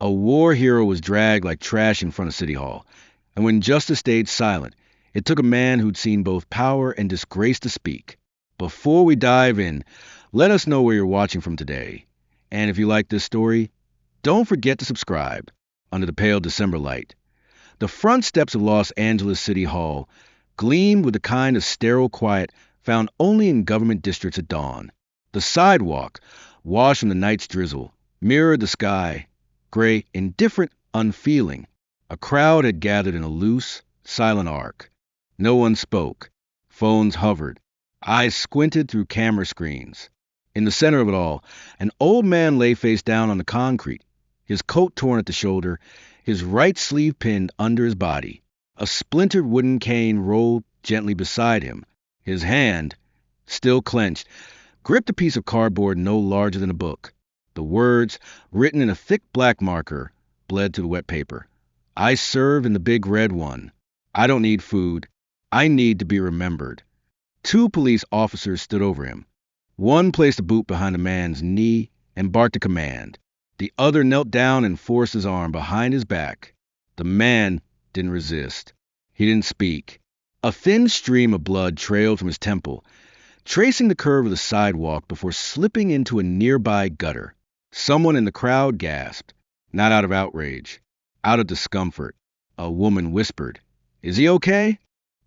A war hero was dragged like trash in front of City Hall, and when justice stayed silent, it took a man who'd seen both power and disgrace to speak. Before we dive in, let us know where you're watching from today. And if you like this story, don't forget to subscribe. Under the pale December light, the front steps of Los Angeles City Hall gleamed with the kind of sterile quiet found only in government districts at dawn. The sidewalk, washed from the night's drizzle, mirrored the sky, gray, indifferent, unfeeling. A crowd had gathered in a loose, silent arc. No one spoke. Phones hovered. Eyes squinted through camera screens. In the center of it all, an old man lay face down on the concrete, his coat torn at the shoulder, his right sleeve pinned under his body. A splintered wooden cane rolled gently beside him. His hand, still clenched, gripped a piece of cardboard no larger than a book. The words, written in a thick black marker, bled to the wet paper. I serve in the big red one. I don't need food. I need to be remembered. Two police officers stood over him. One placed a boot behind the man's knee and barked a command. The other knelt down and forced his arm behind his back. The man didn't resist. He didn't speak. A thin stream of blood trailed from his temple, tracing the curve of the sidewalk before slipping into a nearby gutter. Someone in the crowd gasped, not out of outrage, out of discomfort. A woman whispered, "Is he okay?"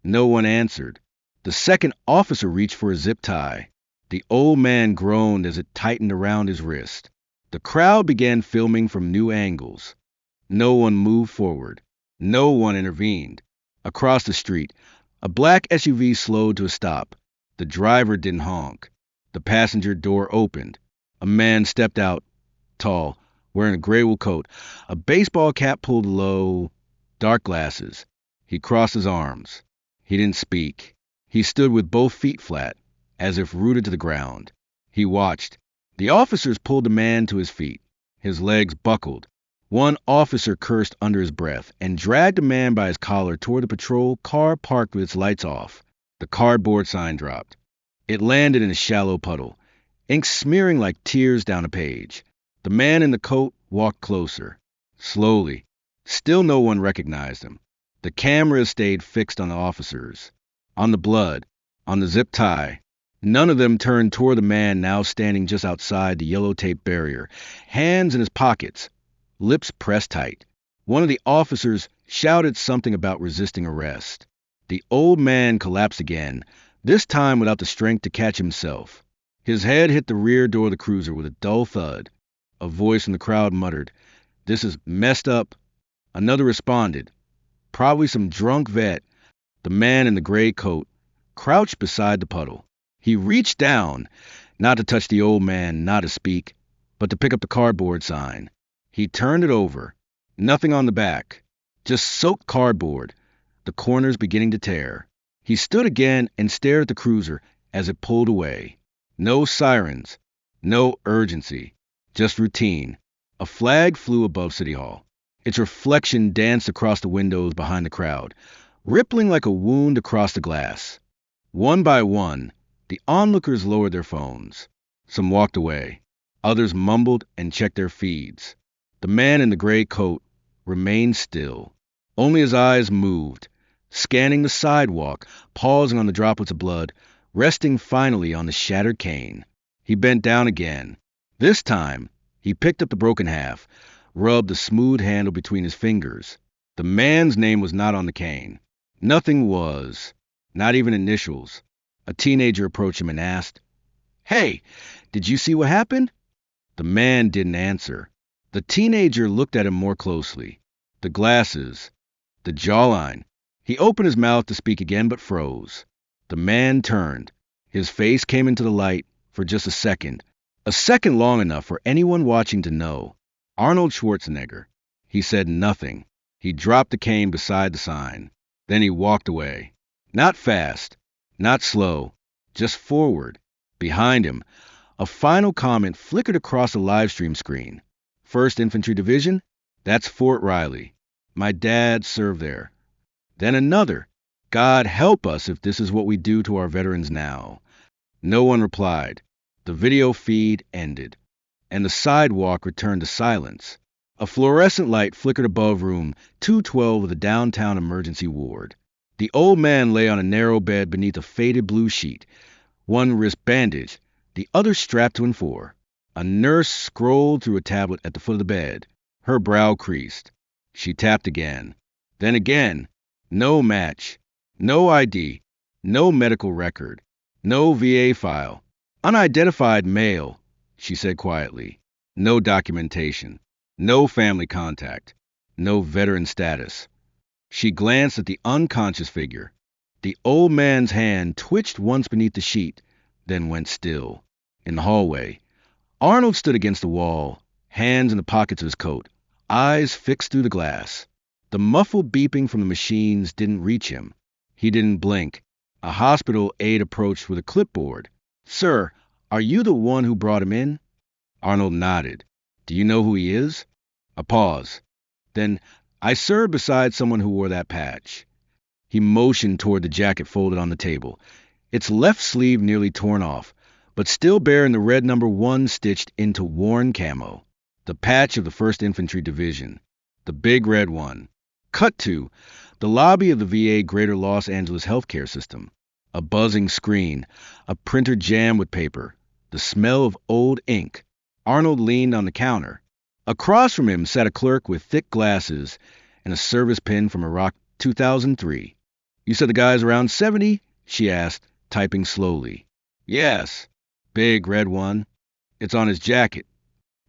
No one answered. The second officer reached for a zip tie. The old man groaned as it tightened around his wrist. The crowd began filming from new angles. No one moved forward. No one intervened. Across the street, a black SUV slowed to a stop. The driver didn't honk. The passenger door opened. A man stepped out, tall, wearing a gray wool coat, a baseball cap pulled low, dark glasses. He crossed his arms. He didn't speak. He stood with both feet flat, as if rooted to the ground. He watched. The officers pulled the man to his feet. His legs buckled. One officer cursed under his breath and dragged the man by his collar toward the patrol car parked with its lights off. The cardboard sign dropped. It landed in a shallow puddle, ink smearing like tears down a page. The man in the coat walked closer, slowly. Still no one recognized him. The cameras stayed fixed on the officers, on the blood, on the zip tie. None of them turned toward the man now standing just outside the yellow tape barrier, hands in his pockets, lips pressed tight. One of the officers shouted something about resisting arrest. The old man collapsed again, this time without the strength to catch himself. His head hit the rear door of the cruiser with a dull thud. A voice from the crowd muttered, "This is messed up." Another responded, probably some drunk vet. The man in the gray coat crouched beside the puddle. He reached down, not to touch the old man, not to speak, but to pick up the cardboard sign. He turned it over. Nothing on the back, just soaked cardboard, the corners beginning to tear. He stood again and stared at the cruiser as it pulled away. No sirens, no urgency, just routine. A flag flew above City Hall. Its reflection danced across the windows behind the crowd, rippling like a wound across the glass. One by one, the onlookers lowered their phones. Some walked away. Others mumbled and checked their feeds. The man in the gray coat remained still. Only his eyes moved, scanning the sidewalk, pausing on the droplets of blood, resting finally on the shattered cane. He bent down again. This time, he picked up the broken half, rubbed the smooth handle between his fingers. The man's name was not on the cane. Nothing was, not even initials. A teenager approached him and asked, "Hey, did you see what happened?" The man didn't answer. The teenager looked at him more closely. The glasses, the jawline. He opened his mouth to speak again but froze. The man turned. His face came into the light for just a second long enough for anyone watching to know. Arnold Schwarzenegger. He said nothing. He dropped the cane beside the sign. Then he walked away. Not fast, not slow, just forward. Behind him, a final comment flickered across the live stream screen. 1st Infantry Division? That's Fort Riley. My dad served there. Then another. God help us if this is what we do to our veterans now. No one replied. The video feed ended, and the sidewalk returned to silence. A fluorescent light flickered above room 212 of the downtown emergency ward. The old man lay on a narrow bed beneath a faded blue sheet, one wrist bandaged, the other strapped to an fore. A nurse scrolled through a tablet at the foot of the bed. Her brow creased. She tapped again. Then again. No match. No ID. No medical record. No VA file. Unidentified male, she said quietly. No documentation. No family contact. No veteran status. She glanced at the unconscious figure. The old man's hand twitched once beneath the sheet, then went still. In the hallway, Arnold stood against the wall, hands in the pockets of his coat, eyes fixed through the glass. The muffled beeping from the machines didn't reach him. He didn't blink. A hospital aide approached with a clipboard. "Sir, are you the one who brought him in?" Arnold nodded. "Do you know who he is?" A pause. Then, "I served beside someone who wore that patch." He motioned toward the jacket folded on the table, its left sleeve nearly torn off, but still bearing the red number 1 stitched into worn camo. The patch of the 1st Infantry Division. The big red one. Cut to the lobby of the VA Greater Los Angeles Healthcare System. A buzzing screen, a printer jammed with paper, the smell of old ink. Arnold leaned on the counter. Across from him sat a clerk with thick glasses and a service pin from Iraq 2003. "You said the guy's around 70?" she asked, typing slowly. "Yes." "Big red one." "It's on his jacket."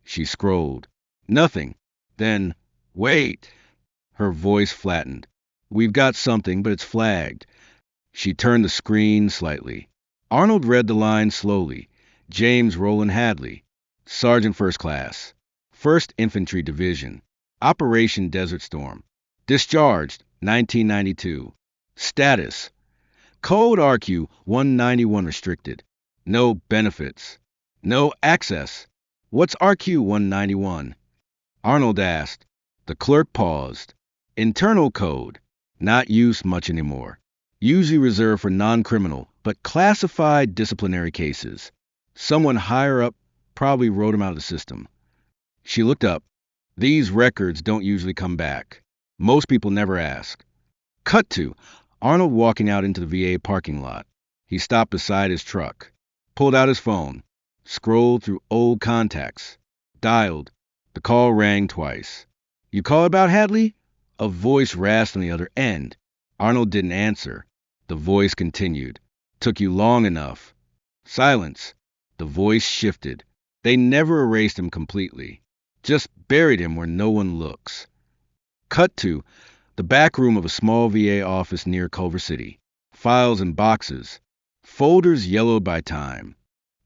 She scrolled. Nothing. Then, "Wait." Her voice flattened. "We've got something, but it's flagged." She turned the screen slightly. Arnold read the line slowly. James Roland Hadley, Sergeant First Class, 1st Infantry Division, Operation Desert Storm. Discharged, 1992. Status: Code RQ 191 restricted. No benefits. No access. What's RQ 191? Arnold asked. The clerk paused. Internal code. Not used much anymore. Usually reserved for non-criminal, but classified disciplinary cases. Someone higher up probably wrote him out of the system. She looked up. These records don't usually come back. Most people never ask. Cut to Arnold walking out into the VA parking lot. He stopped beside his truck, pulled out his phone, scrolled through old contacts, dialed. The call rang twice. "You call about Hadley?" A voice rasped on the other end. Arnold didn't answer. The voice continued. "Took you long enough." Silence. The voice shifted. "They never erased him completely. Just buried him where no one looks." Cut to the back room of a small VA office near Culver City. Files and boxes. Folders yellowed by time.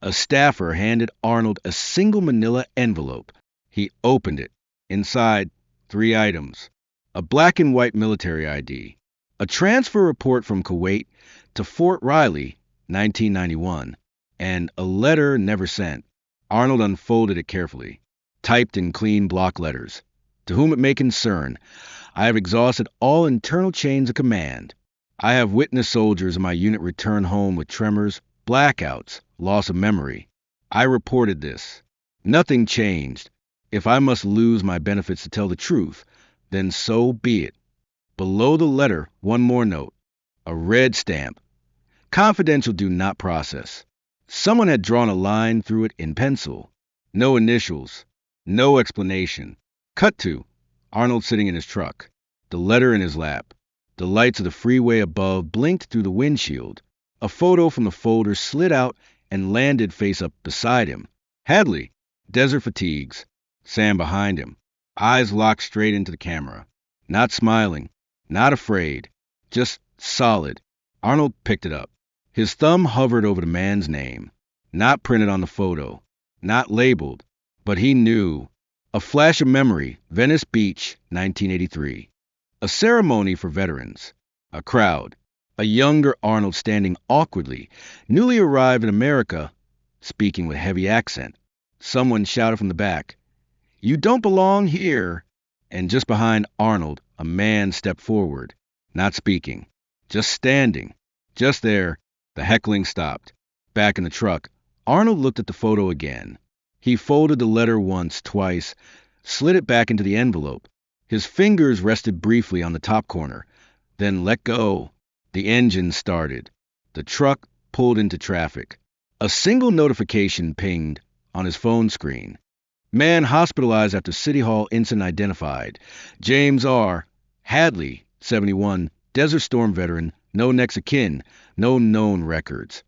A staffer handed Arnold a single manila envelope. He opened it. Inside, 3 items. A black and white military ID. A transfer report from Kuwait to Fort Riley, 1991. And a letter never sent. Arnold unfolded it carefully. Typed in clean block letters. "To whom it may concern, I have exhausted all internal chains of command. I have witnessed soldiers in my unit return home with tremors, blackouts, loss of memory. I reported this. Nothing changed. If I must lose my benefits to tell the truth, then so be it." Below the letter, one more note. A red stamp. Confidential, do not process. Someone had drawn a line through it in pencil. No initials. No explanation. Cut to Arnold sitting in his truck, the letter in his lap. The lights of the freeway above blinked through the windshield. A photo from the folder slid out and landed face up beside him. Hadley, desert fatigues. Sam behind him, eyes locked straight into the camera. Not smiling, not afraid, just solid. Arnold picked it up. His thumb hovered over the man's name. Not printed on the photo, not labeled, but he knew. A flash of memory, Venice Beach, 1983. A ceremony for veterans. A crowd. A younger Arnold standing awkwardly, newly arrived in America, speaking with heavy accent. Someone shouted from the back, "You don't belong here." And just behind Arnold, a man stepped forward, not speaking, just standing. Just there, the heckling stopped. Back in the truck, Arnold looked at the photo again. He folded the letter once, twice, slid it back into the envelope. His fingers rested briefly on the top corner, then let go. The engine started. The truck pulled into traffic. A single notification pinged on his phone screen. Man hospitalized after City Hall incident identified. James R. Hadley, 71, Desert Storm veteran, no next of kin, no known records.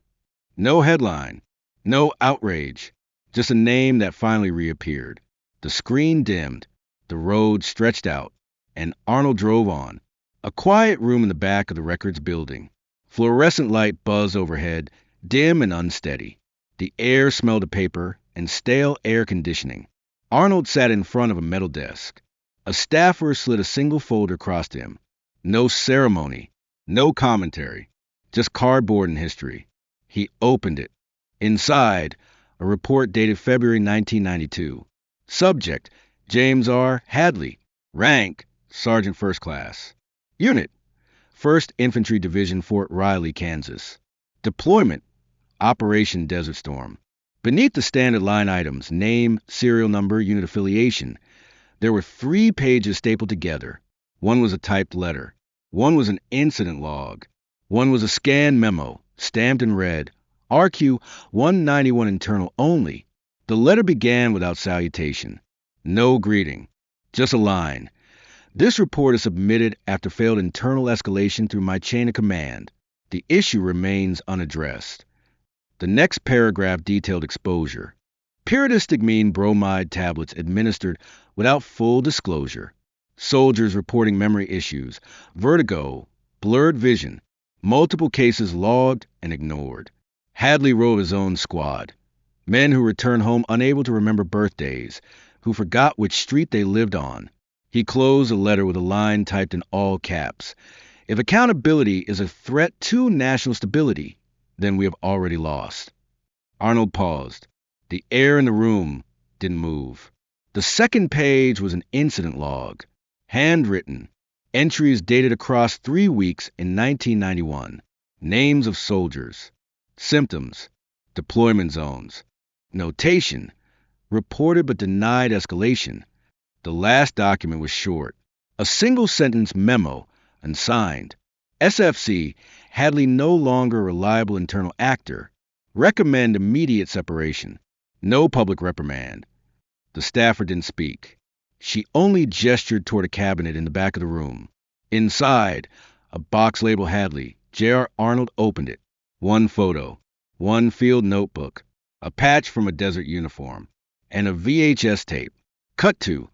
No headline, no outrage, just a name that finally reappeared. The screen dimmed, the road stretched out, and Arnold drove on. A quiet room in the back of the records building. Fluorescent light buzzed overhead, dim and unsteady. The air smelled of paper and stale air conditioning. Arnold sat in front of a metal desk. A staffer slid a single folder across him. No ceremony, no commentary, just cardboard and history. He opened it. Inside, a report dated February 1992. Subject, James R. Hadley. Rank, Sergeant First Class. Unit, 1st Infantry Division, Fort Riley, Kansas. Deployment, Operation Desert Storm. Beneath the standard line items, name, serial number, unit affiliation, there were 3 pages stapled together. One was a typed letter. One was an incident log. One was a scanned memo, stamped in red, RQ 191 internal only. The letter began without salutation. No greeting, just a line. This report is submitted after failed internal escalation through my chain of command. The issue remains unaddressed. The next paragraph detailed exposure. Pyridostigmine bromide tablets administered without full disclosure. Soldiers reporting memory issues, vertigo, blurred vision, multiple cases logged and ignored. Hadley wrote his own squad. Men who returned home unable to remember birthdays, who forgot which street they lived on. He closed the letter with a line typed in all caps. If accountability is a threat to national stability, then we have already lost. Arnold paused. The air in the room didn't move. The second page was an incident log. Handwritten. Entries dated across 3 weeks in 1991. Names of soldiers. Symptoms. Deployment zones. Notation. Reported but denied escalation. The last document was short. A single-sentence memo, unsigned. SFC, Hadley no longer a reliable internal actor. Recommend immediate separation. No public reprimand. The staffer didn't speak. She only gestured toward a cabinet in the back of the room. Inside, a box labeled Hadley. J.R. Arnold opened it. 1 photo. 1 field notebook. A patch from a desert uniform. And a VHS tape. Cut to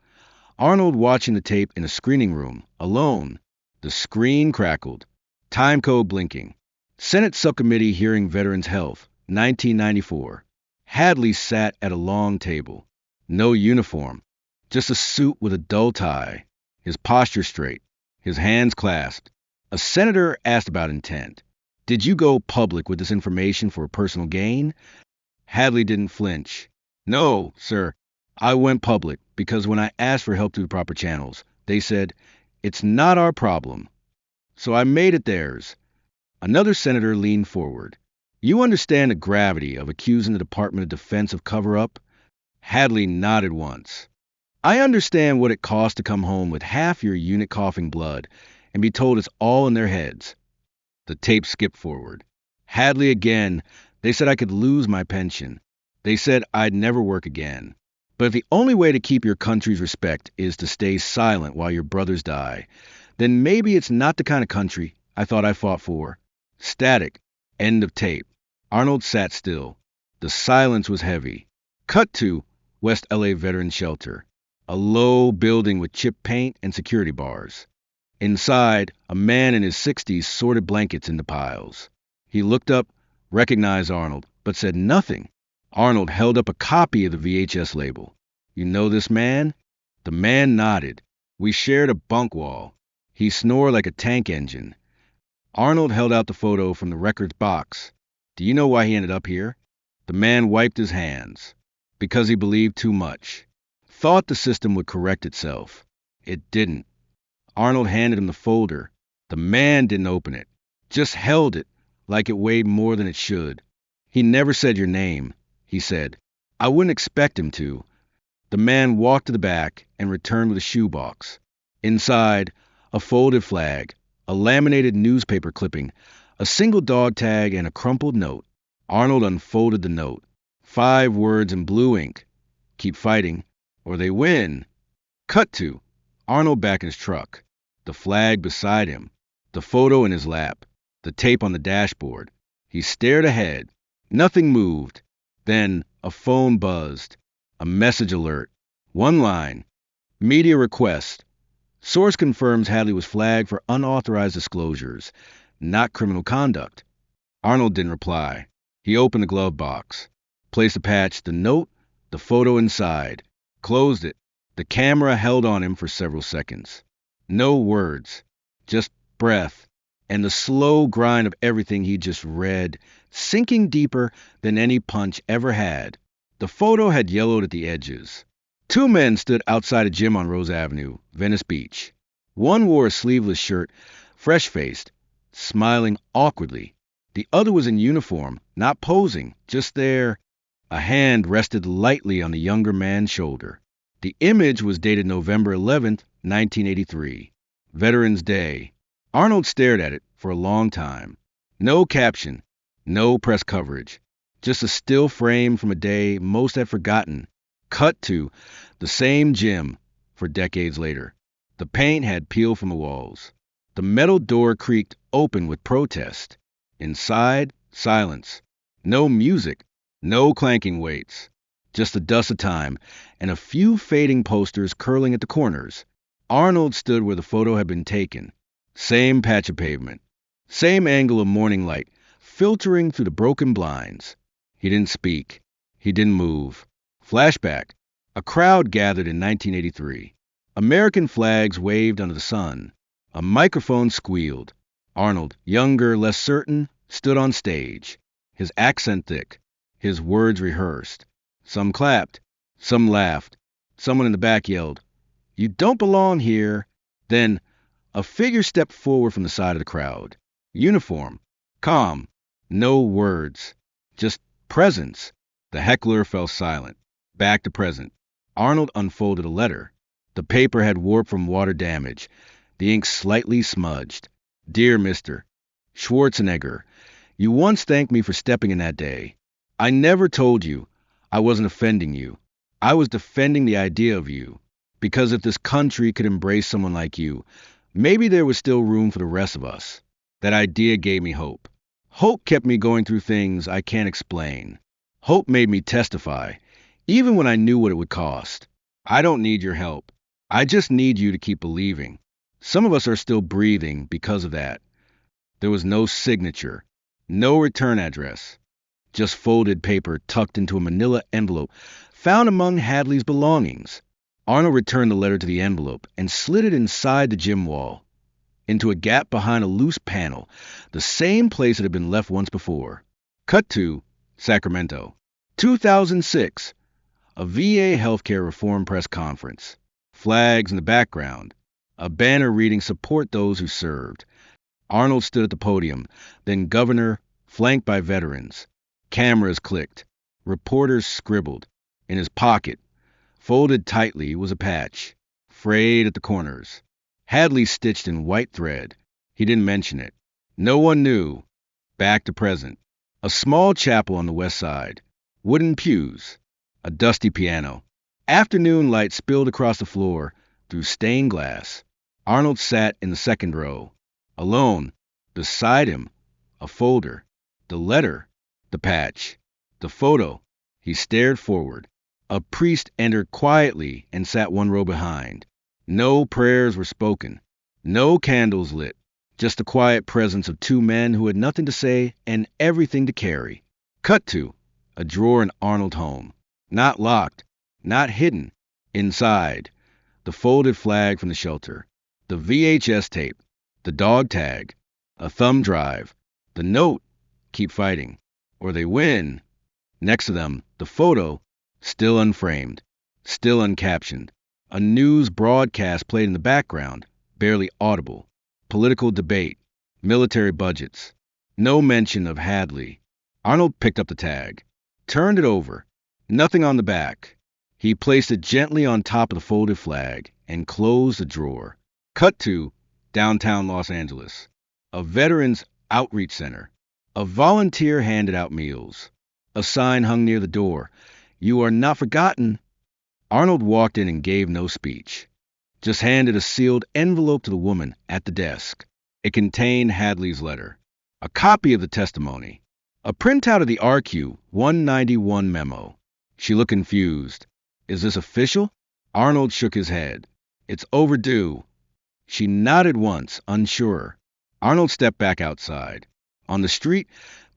Arnold watching the tape in a screening room, alone. The screen crackled. Time code blinking. Senate Subcommittee hearing Veterans Health, 1994. Hadley sat at a long table. No uniform. Just a suit with a dull tie. His posture straight. His hands clasped. A senator asked about intent. Did you go public with this information for personal gain? Hadley didn't flinch. No, sir. I went public because when I asked for help through the proper channels, they said, it's not our problem. So I made it theirs. Another senator leaned forward. You understand the gravity of accusing the Department of Defense of cover-up? Hadley nodded once. I understand what it costs to come home with half your unit coughing blood and be told it's all in their heads. The tape skipped forward. Hadley again. They said I could lose my pension. They said I'd never work again. But if the only way to keep your country's respect is to stay silent while your brothers die, then maybe it's not the kind of country I thought I fought for. Static. End of tape. Arnold sat still. The silence was heavy. Cut to West LA Veterans Shelter. A low building with chipped paint and security bars. Inside, a man in his 60s sorted blankets into piles. He looked up, recognized Arnold, but said nothing. Arnold held up a copy of the VHS label. You know this man? The man nodded. We shared a bunk wall. He snored like a tank engine. Arnold held out the photo from the records box. Do you know why he ended up here? The man wiped his hands. Because he believed too much. Thought the system would correct itself. It didn't. Arnold handed him the folder. The man didn't open it. Just held it like it weighed more than it should. He never said your name, he said. I wouldn't expect him to. The man walked to the back and returned with a shoebox. Inside, a folded flag, a laminated newspaper clipping, a single dog tag, and a crumpled note. Arnold unfolded the note. 5 words in blue ink. Keep fighting, or they win. Cut to Arnold back in his truck. The flag beside him. The photo in his lap. The tape on the dashboard. He stared ahead. Nothing moved. Then a phone buzzed. A message alert. One line. Media request. Source confirms Hadley was flagged for unauthorized disclosures, not criminal conduct. Arnold didn't reply. He opened the glove box, placed the patch, the note, the photo inside, closed it. The camera held on him for several seconds. No words, just breath, and the slow grind of everything he just read, sinking deeper than any punch ever had. The photo had yellowed at the edges. 2 men stood outside a gym on Rose Avenue, Venice Beach. One wore a sleeveless shirt, fresh-faced, smiling awkwardly. The other was in uniform, not posing, just there. A hand rested lightly on the younger man's shoulder. The image was dated November 11th, 1983. Veterans Day. Arnold stared at it for a long time. No caption, no press coverage. Just a still frame from a day most had forgotten. Cut to the same gym for decades later. The paint had peeled from the walls. The metal door creaked open with protest. Inside, silence. No music, no clanking weights. Just the dust of time and a few fading posters curling at the corners. Arnold stood where the photo had been taken. Same patch of pavement. Same angle of morning light filtering through the broken blinds. He didn't speak. He didn't move. Flashback. A crowd gathered in 1983. American flags waved under the sun. A microphone squealed. Arnold, younger, less certain, stood on stage. His accent thick. His words rehearsed. Some clapped. Some laughed. Someone in the back yelled, "You don't belong here." Then a figure stepped forward from the side of the crowd. Uniform. Calm. No words. Just presence. The heckler fell silent. Back to present. Arnold unfolded a letter. The paper had warped from water damage, the ink slightly smudged. Dear Mr. Schwarzenegger, you once thanked me for stepping in that day. I never told you I wasn't offending you. I was defending the idea of you. Because if this country could embrace someone like you, maybe there was still room for the rest of us. That idea gave me hope. Hope kept me going through things I can't explain. Hope made me testify, even when I knew what it would cost. I don't need your help. I just need you to keep believing. Some of us are still breathing because of that. There was no signature, no return address, just folded paper tucked into a manila envelope found among Hadley's belongings. Arnold returned the letter to the envelope and slid it inside the gym wall, into a gap behind a loose panel, the same place it had been left once before. Cut to Sacramento. 2006. A VA healthcare reform press conference. Flags in the background. A banner reading "Support those who served." Arnold stood at the podium, then governor, flanked by veterans. Cameras clicked. Reporters scribbled. In his pocket, folded tightly, was a patch, frayed at the corners. Hadley stitched in white thread. He didn't mention it. No one knew. Back to present. A small chapel on the west side. Wooden pews. A dusty piano. Afternoon light spilled across the floor through stained glass. Arnold sat in the second row. Alone. Beside him, a folder. The letter. The patch. The photo. He stared forward. A priest entered quietly and sat one row behind. No prayers were spoken. No candles lit. Just the quiet presence of 2 men who had nothing to say and everything to carry. Cut to a drawer in Arnold's home. Not locked. Not hidden. Inside, the folded flag from the shelter. The VHS tape. The dog tag. A thumb drive. The note. Keep fighting, or they win. Next to them, the photo, still unframed, still uncaptioned. A news broadcast played in the background, barely audible. Political debate, military budgets. No mention of Hadley. Arnold picked up the tag, turned it over. Nothing on the back. He placed it gently on top of the folded flag and closed the drawer. Cut to downtown Los Angeles. A veterans outreach center. A volunteer handed out meals. A sign hung near the door. You are not forgotten. Arnold walked in and gave no speech. Just handed a sealed envelope to the woman at the desk. It contained Hadley's letter, a copy of the testimony, a printout of the RQ 191 memo. She looked confused. Is this official? Arnold shook his head. It's overdue. She nodded once, unsure. Arnold stepped back outside. On the street,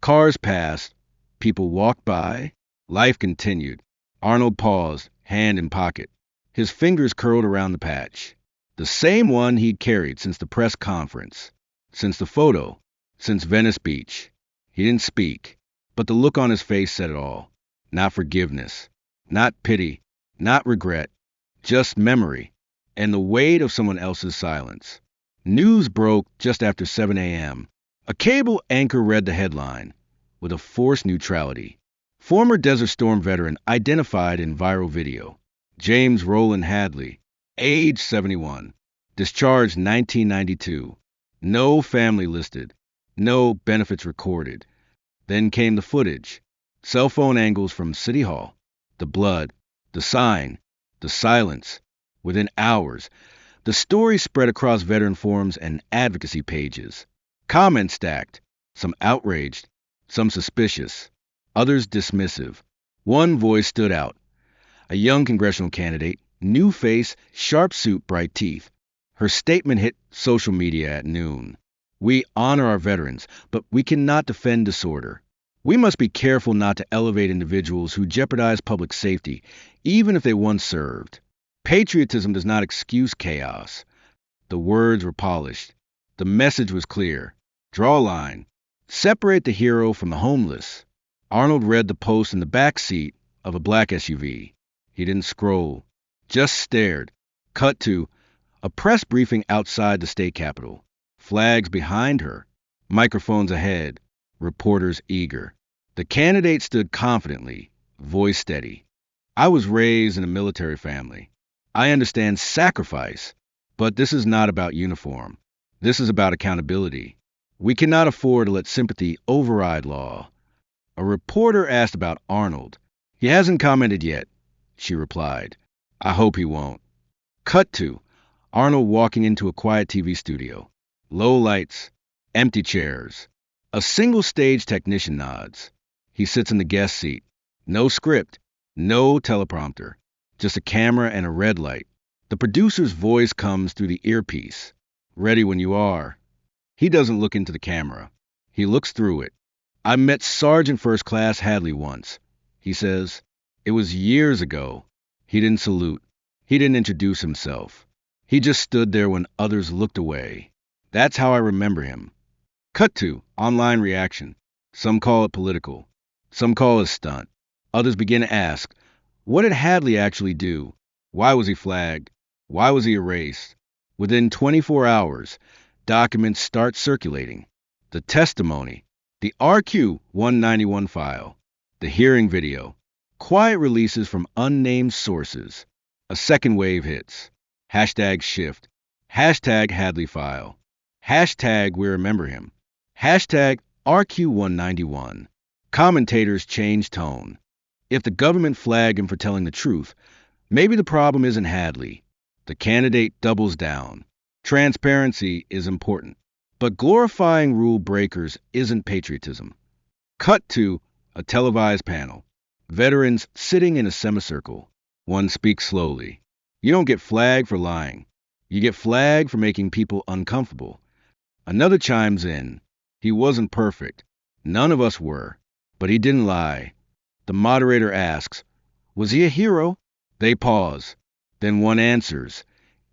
cars passed. People walked by. Life continued. Arnold paused, hand in pocket. His fingers curled around the patch. The same one he'd carried since the press conference, since the photo, since Venice Beach. He didn't speak, but the look on his face said it all. Not forgiveness, not pity, not regret, just memory, and the weight of someone else's silence. News broke just after 7 a.m. A cable anchor read the headline, with a forced neutrality. Former Desert Storm veteran identified in viral video. James Roland Hadley, age 71, discharged 1992. No family listed, no benefits recorded. Then came the footage. Cell phone angles from City Hall. The blood, the sign, the silence. Within hours, the story spread across veteran forums and advocacy pages. Comments stacked, some outraged, some suspicious, others dismissive. One voice stood out. A young congressional candidate, new face, sharp suit, bright teeth. Her statement hit social media at noon. We honor our veterans, but we cannot defend disorder. We must be careful not to elevate individuals who jeopardize public safety, even if they once served. Patriotism does not excuse chaos. The words were polished. The message was clear. Draw a line. Separate the hero from the homeless. Arnold read the post in the back seat of a black SUV. He didn't scroll, just stared. Cut to a press briefing outside the state capitol. Flags behind her, microphones ahead, reporters eager. The candidate stood confidently, voice steady. I was raised in a military family. I understand sacrifice, but this is not about uniform. This is about accountability. We cannot afford to let sympathy override law. A reporter asked about Arnold. He hasn't commented yet, she replied. I hope he won't. Cut to Arnold walking into a quiet TV studio. Low lights, empty chairs. A single stage technician nods. He sits in the guest seat. No script, no teleprompter, just a camera and a red light. The producer's voice comes through the earpiece. Ready when you are. He doesn't look into the camera. He looks through it. I met Sergeant First Class Hadley once, he says. It was years ago. He didn't salute. He didn't introduce himself. He just stood there when others looked away. That's how I remember him. Cut to online reaction. Some call it political. Some call it a stunt. Others begin to ask, what did Hadley actually do? Why was he flagged? Why was he erased? Within 24 hours, documents start circulating. The testimony, the RQ 191 file, the hearing video, quiet releases from unnamed sources. A second wave hits. Hashtag shift. Hashtag Hadley file. Hashtag we remember him. Hashtag RQ 191. Commentators change tone. If the government flagged him for telling the truth, maybe the problem isn't Hadley. The candidate doubles down. Transparency is important, but glorifying rule breakers isn't patriotism. Cut to a televised panel. Veterans sitting in a semicircle. One speaks slowly. You don't get flagged for lying. You get flagged for making people uncomfortable. Another chimes in. He wasn't perfect. None of us were. But he didn't lie. The moderator asks, was he a hero? They pause. Then one answers.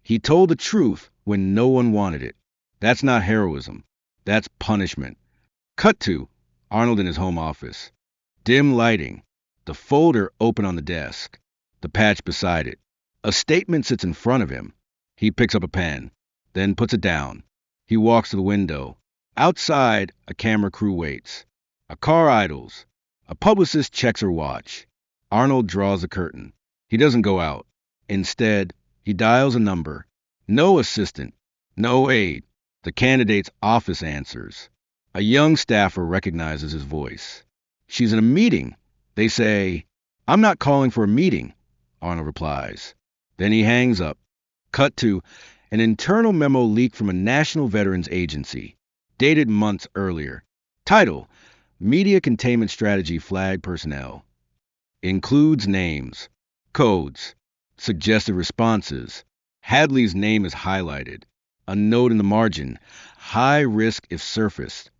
He told the truth when no one wanted it. That's not heroism. That's punishment. Cut to Arnold in his home office. Dim lighting. The folder open on the desk. The patch beside it. A statement sits in front of him. He picks up a pen, then puts it down. He walks to the window. Outside, a camera crew waits. A car idles. A publicist checks her watch. Arnold draws the curtain. He doesn't go out. Instead, he dials a number. No assistant, no aide. The candidate's office answers. A young staffer recognizes his voice. She's in a meeting. They say, "I'm not calling for a meeting," Arnold replies. Then he hangs up. Cut to an internal memo leaked from a national veterans agency, dated months earlier. Title: Media Containment Strategy Flag Personnel. Includes names, codes, suggested responses. Hadley's name is highlighted. A note in the margin: high risk if surfaced.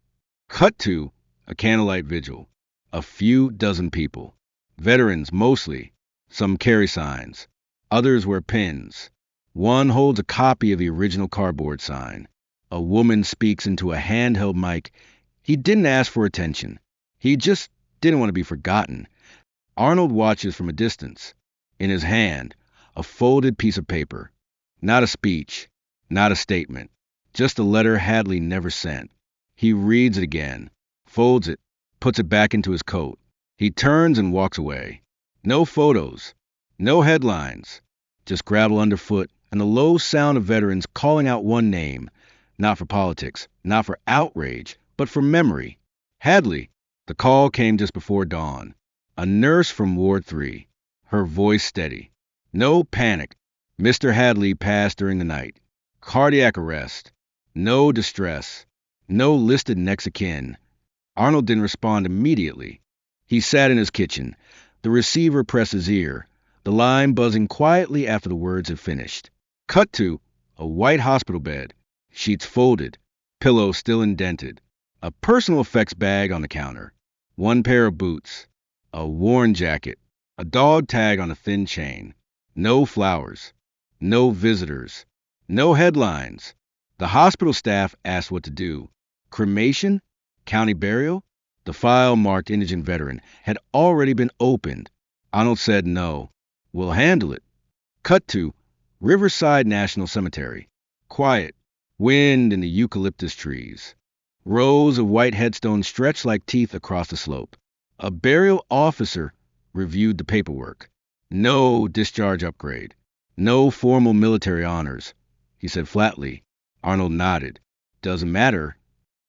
Cut to a candlelight vigil. A few dozen people. Veterans mostly. Some carry signs. Others wear pins. One holds a copy of the original cardboard sign. A woman speaks into a handheld mic. He didn't ask for attention. He just didn't want to be forgotten. Arnold watches from a distance. In his hand, a folded piece of paper. Not a speech, not a statement. Just a letter Hadley never sent. He reads it again, folds it, puts it back into his coat. He turns and walks away. No photos, no headlines, just gravel underfoot and the low sound of veterans calling out one name, not for politics, not for outrage, but for memory. Hadley. The call came just before dawn. A nurse from Ward 3, her voice steady. No panic. Mr. Hadley passed during the night. Cardiac arrest. No distress. No listed next of kin. Arnold didn't respond immediately. He sat in his kitchen. The receiver pressed his ear, the line buzzing quietly after the words had finished. Cut to a white hospital bed, sheets folded, pillow still indented, a personal effects bag on the counter, one pair of boots, a worn jacket, a dog tag on a thin chain. No flowers, no visitors, no headlines. The hospital staff asked what to do. Cremation? County burial? The file marked indigent veteran had already been opened. Arnold said no. We'll handle it. Cut to Riverside National Cemetery. Quiet. Wind in the eucalyptus trees. Rows of white headstones stretched like teeth across the slope. A burial officer reviewed the paperwork. No discharge upgrade. No formal military honors. He said flatly. Arnold nodded. Doesn't matter.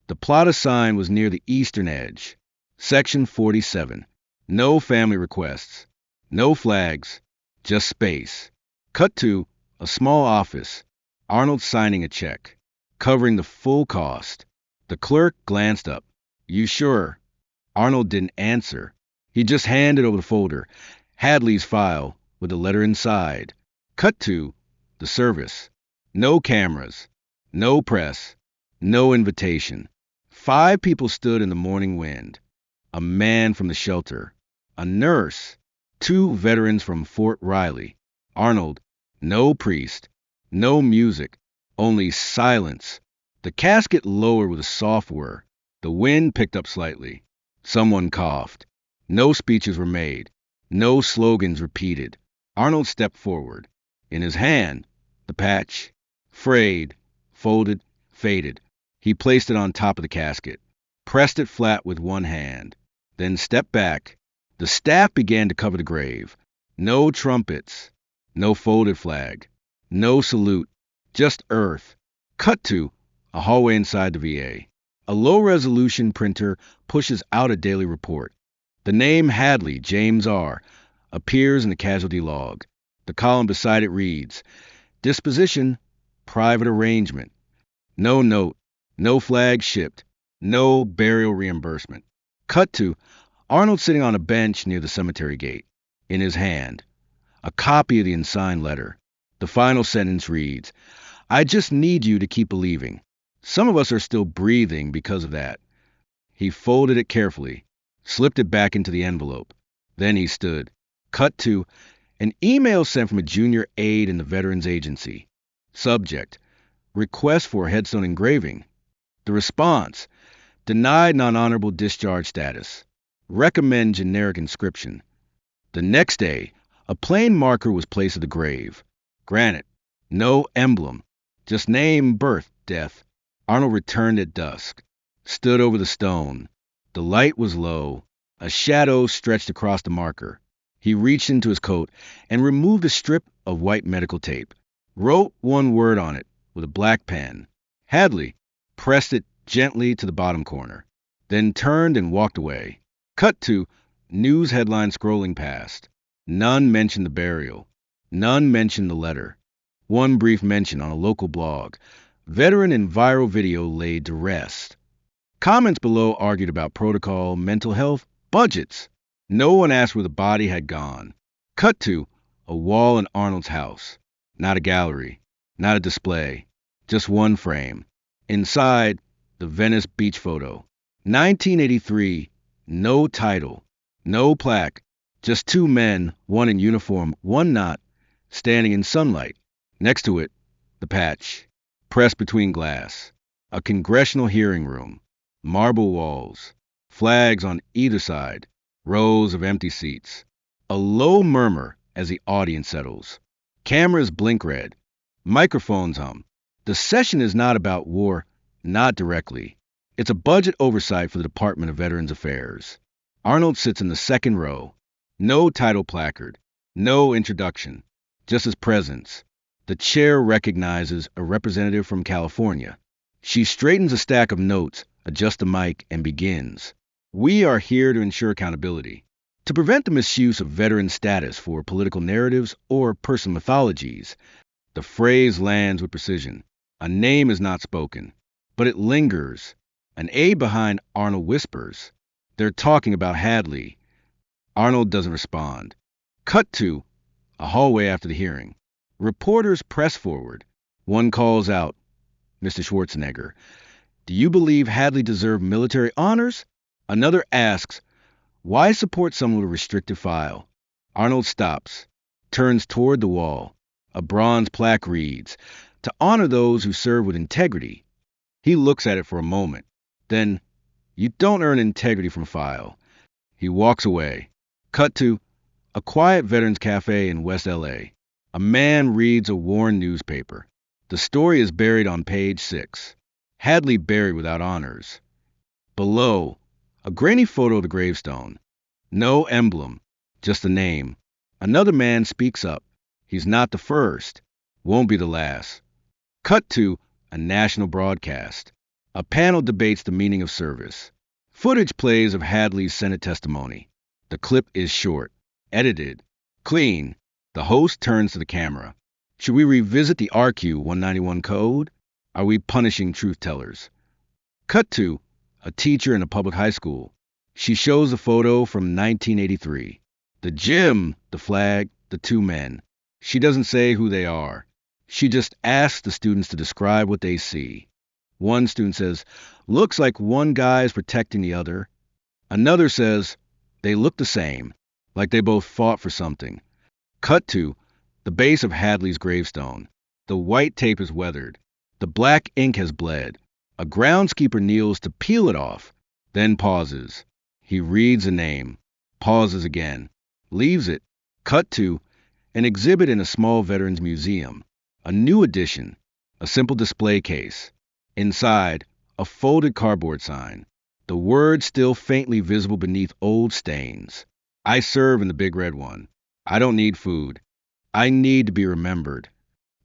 The plot assigned was near the eastern edge. Section 47. No family requests. No flags. Just space. Cut to a small office. Arnold signing a check, covering the full cost. The clerk glanced up. You sure? Arnold didn't answer. He just handed over the folder. Hadley's file, with the letter inside. Cut to the service. No cameras. No press. No invitation. 5 people stood in the morning wind. A man from the shelter. A nurse. 2 veterans from Fort Riley. Arnold. No priest. No music. Only silence. The casket lowered with a soft whir. The wind picked up slightly. Someone coughed. No speeches were made. No slogans repeated. Arnold stepped forward. In his hand, the patch. Frayed. Folded. Faded. He placed it on top of the casket, pressed it flat with one hand, then stepped back. The staff began to cover the grave. No trumpets, no folded flag, no salute, just earth. Cut to a hallway inside the VA. A low-resolution printer pushes out a daily report. The name Hadley, James R., appears in the casualty log. The column beside it reads, Disposition, private arrangement. No note. No flag shipped. No burial reimbursement. Cut to Arnold sitting on a bench near the cemetery gate. In his hand, a copy of the unsigned letter. The final sentence reads, I just need you to keep believing. Some of us are still breathing because of that. He folded it carefully, slipped it back into the envelope. Then he stood. Cut to an email sent from a junior aide in the Veterans Agency. Subject, request for headstone engraving. The response, denied non-honorable discharge status. Recommend generic inscription. The next day, a plain marker was placed at the grave. Granite. No emblem. Just name, birth, death. Arnold returned at dusk. Stood over the stone. The light was low. A shadow stretched across the marker. He reached into his coat and removed a strip of white medical tape. Wrote one word on it with a black pen. Hadley pressed it gently to the bottom corner, then turned and walked away. Cut to news headline scrolling past. None mentioned the burial. None mentioned the letter. One brief mention on a local blog. Veteran in viral video laid to rest. Comments below argued about protocol, mental health, budgets. No one asked where the body had gone. Cut to a wall in Arnold's house. Not a gallery. Not a display. Just one frame. Inside, the Venice beach photo. 1983. No title. No plaque. Just two men, one in uniform, one not, standing in sunlight. Next to it, the patch. Pressed between glass. A congressional hearing room. Marble walls. Flags on either side. Rows of empty seats. A low murmur as the audience settles. Cameras blink red. Microphones hum. The session is not about war, not directly. It's a budget oversight for the Department of Veterans Affairs. Arnold sits in the second row. No title placard. No introduction. Just his presence. The chair recognizes a representative from California. She straightens a stack of notes, adjusts the mic, and begins. We are here to ensure accountability, to prevent the misuse of veteran status for political narratives or personal mythologies. The phrase lands with precision. A name is not spoken, but it lingers. An aide behind Arnold whispers. They're talking about Hadley. Arnold doesn't respond. Cut to a hallway after the hearing. Reporters press forward. One calls out, Mr. Schwarzenegger, do you believe Hadley deserved military honors? Another asks, why support someone with a restricted file? Arnold stops, turns toward the wall. A bronze plaque reads, to honor those who serve with integrity. He looks at it for a moment. Then, you don't earn integrity from a file. He walks away. Cut to a quiet veterans cafe in West L.A. A man reads a worn newspaper. The story is buried on page 6. Hadley buried without honors. Below, a grainy photo of the gravestone. No emblem, just a name. Another man speaks up. He's not the first. Won't be the last. Cut to a national broadcast. A panel debates the meaning of service. Footage plays of Hadley's Senate testimony. The clip is short, edited, clean. The host turns to the camera. Should we revisit the RQ 191 code? Are we punishing truth tellers? Cut to a teacher in a public high school. She shows a photo from 1983. The gym, the flag, the two men. She doesn't say who they are. She just asks the students to describe what they see. One student says, looks like one guy is protecting the other. Another says, they look the same, like they both fought for something. Cut to the base of Hadley's gravestone. The white tape is weathered. The black ink has bled. A groundskeeper kneels to peel it off, then pauses. He reads a name, pauses again, leaves it. Cut to an exhibit in a small veterans museum. A new addition, a simple display case. Inside, a folded cardboard sign. The words still faintly visible beneath old stains. I serve in the big red one. I don't need food. I need to be remembered.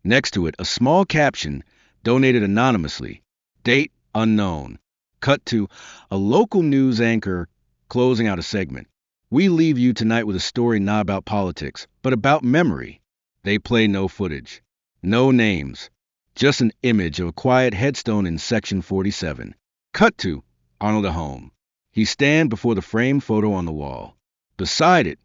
Next to it, a small caption, donated anonymously. Date unknown. Cut to a local news anchor closing out a segment. We leave you tonight with a story not about politics, but about memory. They play no footage. No names. Just an image of a quiet headstone in section 47. Cut to Arnold at home. He stands before the framed photo on the wall. Beside it,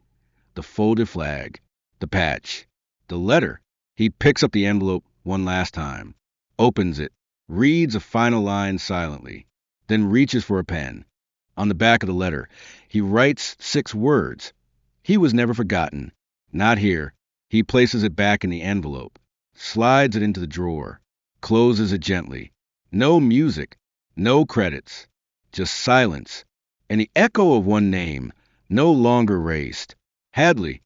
the folded flag, the patch, the letter. He picks up the envelope one last time, opens it, reads a final line silently, then reaches for a pen. On the back of the letter, he writes 6 words. He was never forgotten. Not here. He places it back in the envelope, slides it into the drawer, closes it gently. No music, no credits, just silence, and the echo of one name, no longer erased. Hadley.